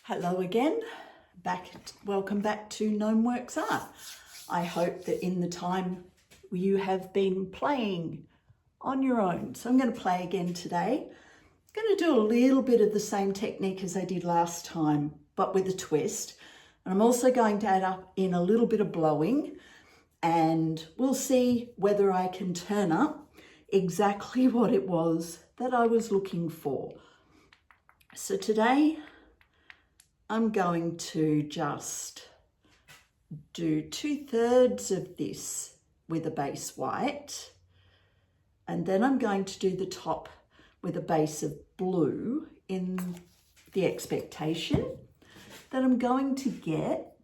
Hello again, welcome back to Gnome Works Art. I hope that in the time you have been playing on your own. So I'm going to play again today. I'm going to do a little bit of the same technique as I did last time, but with a twist. And I'm also going to add up in a little bit of blowing, and we'll see whether I can turn up exactly what it was that I was looking for. So today I'm going to just do 2/3 of this with a base white, and then I'm going to do the top with a base of blue in the expectation that I'm going to get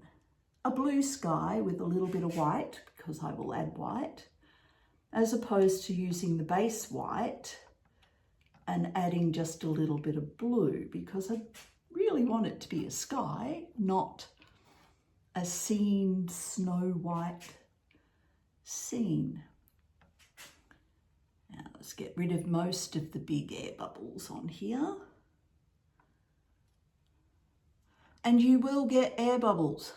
a blue sky with a little bit of white, because I will add white, as opposed to using the base white and adding just a little bit of blue, because I really want it to be a sky, not a scene, snow white scene. Now let's get rid of most of the big air bubbles on here. And you will get air bubbles.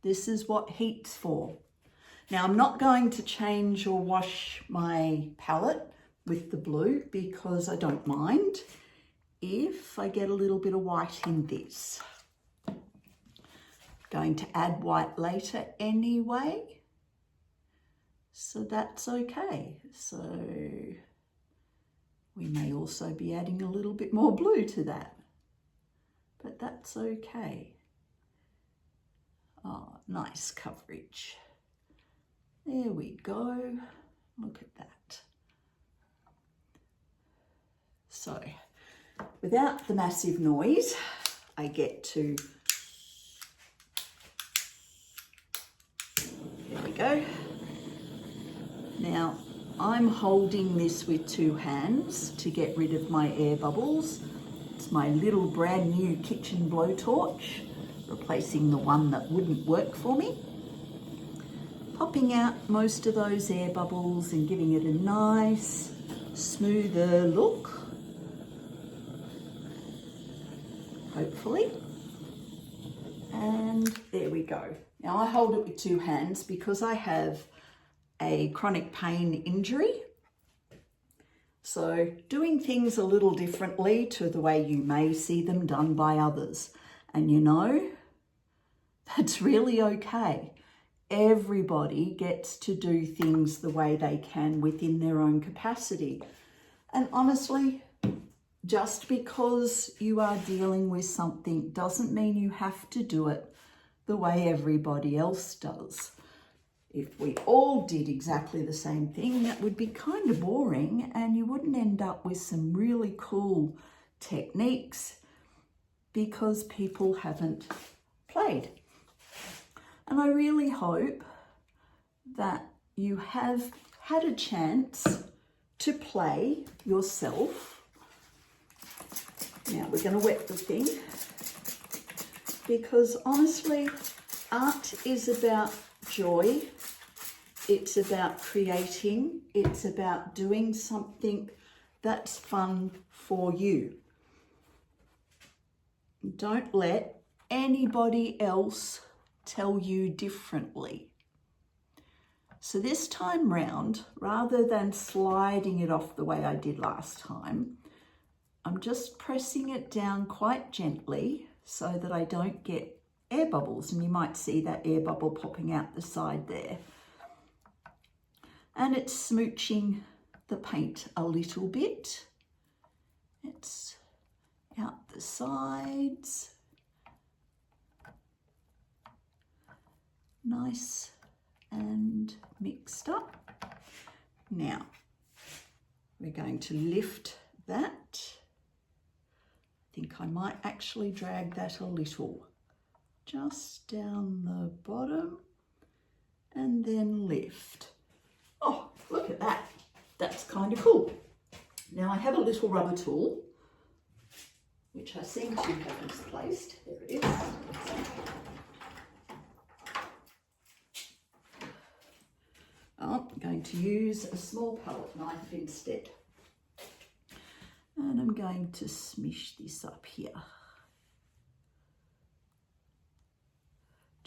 This is what heat's for. Now I'm not going to change or wash my palette with the blue because I don't mind if I get a little bit of white in this. Going to add white later anyway, so that's okay. So we may also be adding a little bit more blue to that, but that's okay. Oh, nice coverage. There we go. Look at that. So without the massive noise, I get to, there we go. Now I'm holding this with two hands to get rid of my air bubbles. It's my little brand new kitchen blowtorch, replacing the one that wouldn't work for me. Popping out most of those air bubbles and giving it a nice, smoother look. Hopefully. And there we go. Now I hold it with two hands because I have a chronic pain injury. So doing things a little differently to the way you may see them done by others. And you know, that's really okay. Everybody gets to do things the way they can within their own capacity. And honestly, just because you are dealing with something doesn't mean you have to do it the way everybody else does. If we all did exactly the same thing, that would be kind of boring and you wouldn't end up with some really cool techniques because people haven't played. And I really hope that you have had a chance to play yourself. Now we're going to wet the thing, because honestly, art is about joy. It's about creating. It's about doing something that's fun for you. Don't let anybody else tell you differently. So this time round, rather than sliding it off the way I did last time, I'm just pressing it down quite gently so that I don't get air bubbles, and you might see that air bubble popping out the side there. And it's smooching the paint a little bit. It's out the sides. Nice and mixed up. Now we're going to lift that. I think I might actually drag that a little, just down the bottom, and then lift. Oh, look at that. That's kind of cool. Now I have a little rubber tool, which I seem to have misplaced. There it is. Oh, I'm going to use a small palette knife instead. And I'm going to smish this up here.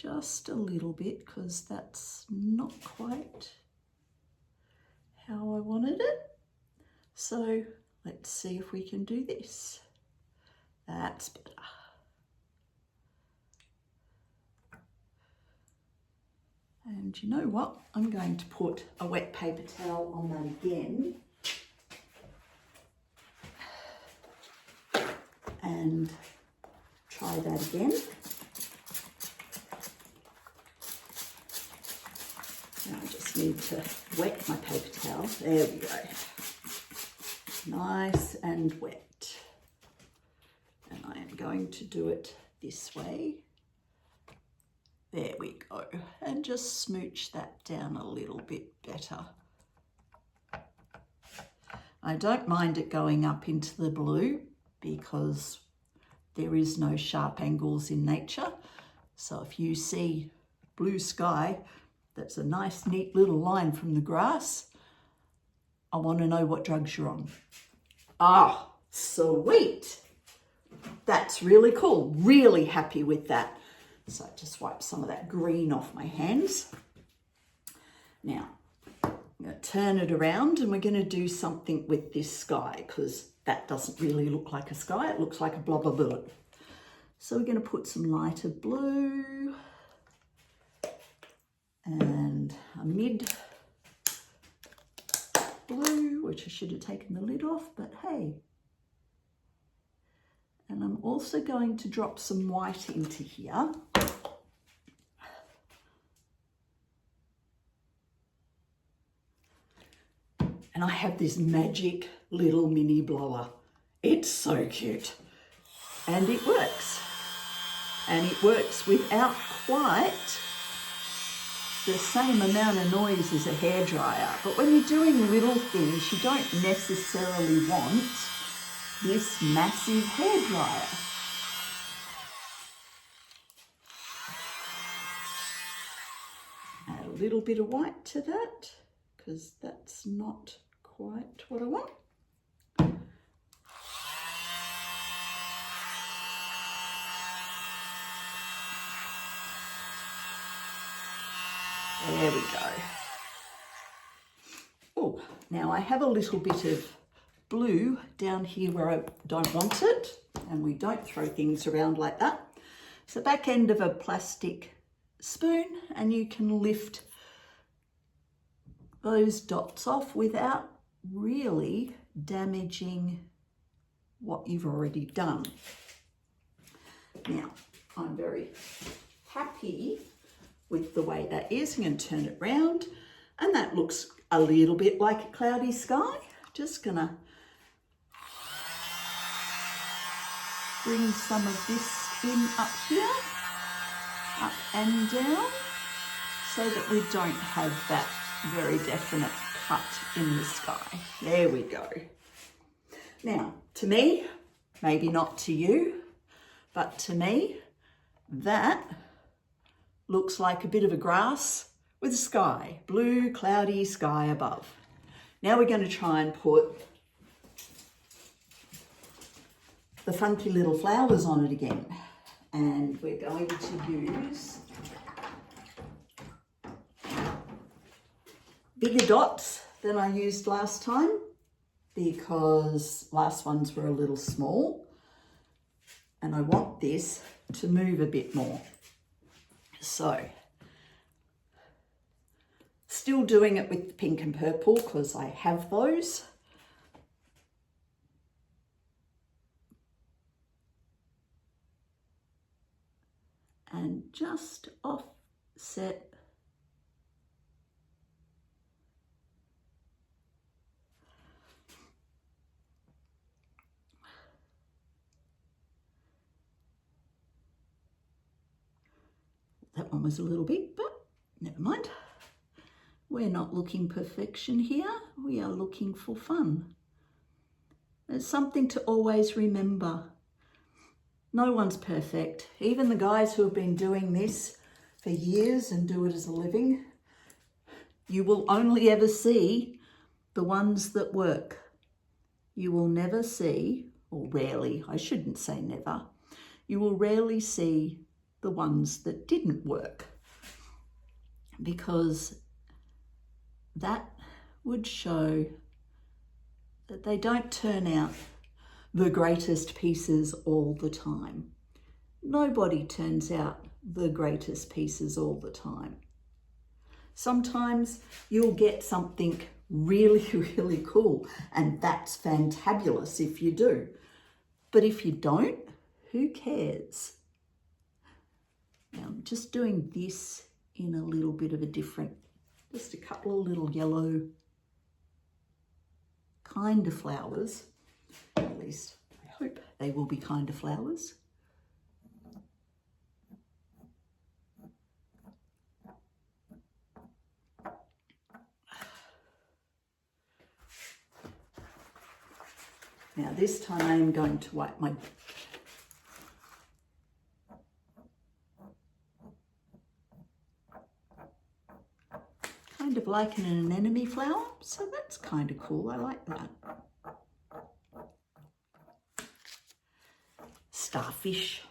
just a little bit because that's not quite how I wanted it. So let's see if we can do this. That's better. And you know what? I'm going to put a wet paper towel on that again. And try that again. Now I just need to wet my paper towel. There we go. Nice and wet. And I am going to do it this way. There we go. And just smooch that down a little bit better. I don't mind it going up into the blue because there is no sharp angles in nature. So if you see blue sky, that's a nice neat little line from the grass, I want to know what drugs you're on. Ah, sweet. That's really cool. Really happy with that. So just wipe some of that green off my hands. Now, I'm going to turn it around and we're going to do something with this sky because that doesn't really look like a sky. It looks like a blob of blue. So we're going to put some lighter blue and a mid blue, which I should have taken the lid off, but hey. And I'm also going to drop some white into here. And I have this magic little mini blower. It's so cute. And it works. And it works without quite the same amount of noise as a hairdryer. But when you're doing little things, you don't necessarily want this massive hairdryer. Add a little bit of white to that because that's not quite what I want. There we go. Oh, now I have a little bit of blue down here where I don't want it, and we don't throw things around like that. It's the back end of a plastic spoon, and you can lift those dots off without really damaging what you've already done. Now, I'm very happy with the way that is. I'm going to turn it round, and that looks a little bit like a cloudy sky. Just gonna bring some of this in up here, up and down, so that we don't have that very definite cut in the sky. There we go. Now, to me, maybe not to you, but to me, that looks like a bit of a grass with a sky, blue, cloudy sky above. Now we're going to try and put the funky little flowers on it again. And we're going to use bigger dots than I used last time because last ones were a little small. And I want this to move a bit more. So, still doing it with the pink and purple because I have those. And just offset that one was a little big, but never mind. We're not looking perfection here. We are looking for fun. It's something to always remember. No one's perfect. Even the guys who have been doing this for years and do it as a living, you will only ever see the ones that work. You will never see, or rarely, I shouldn't say never, you will rarely see the ones that didn't work, because that would show that they don't turn out the greatest pieces all the time. Nobody turns out the greatest pieces all the time. Sometimes you'll get something really, really cool, and that's fantabulous if you do. But if you don't, who cares? Now I'm just doing this in a little bit of a different, just a couple of little yellow kind of flowers. At least I hope they will be kind of flowers. Now this time I am going to wipe my kind of like an anemone flower, so that's kind of cool. I like that. Starfish.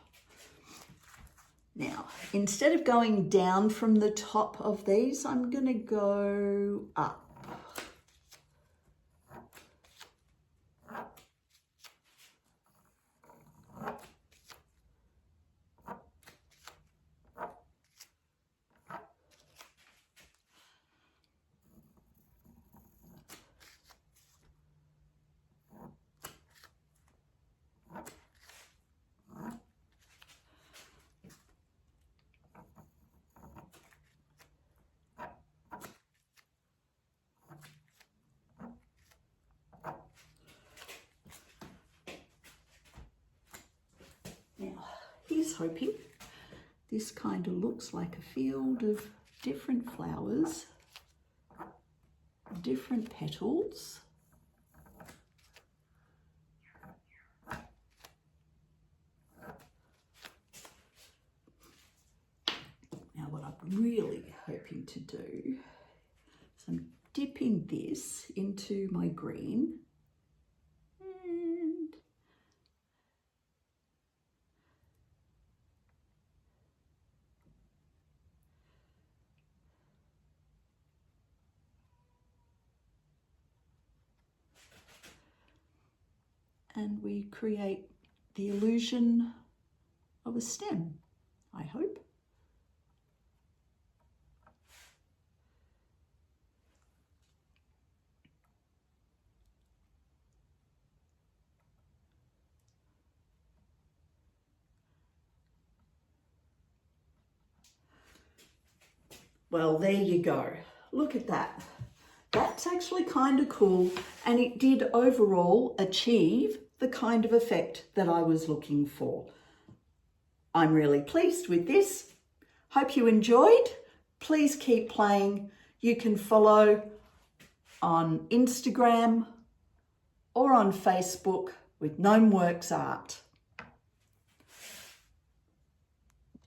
Now, instead of going down from the top of these, I'm going to go up. Now, here's hoping this kind of looks like a field of different flowers, different petals. Now, what I'm really hoping to do is I'm dipping this into my green. And we create the illusion of a stem, I hope. Well, there you go. Look at that. That's actually kind of cool, and it did overall achieve the kind of effect that I was looking for. I'm really pleased with this. Hope you enjoyed. Please keep playing. You can follow on Instagram or on Facebook with Gnomeworks Art.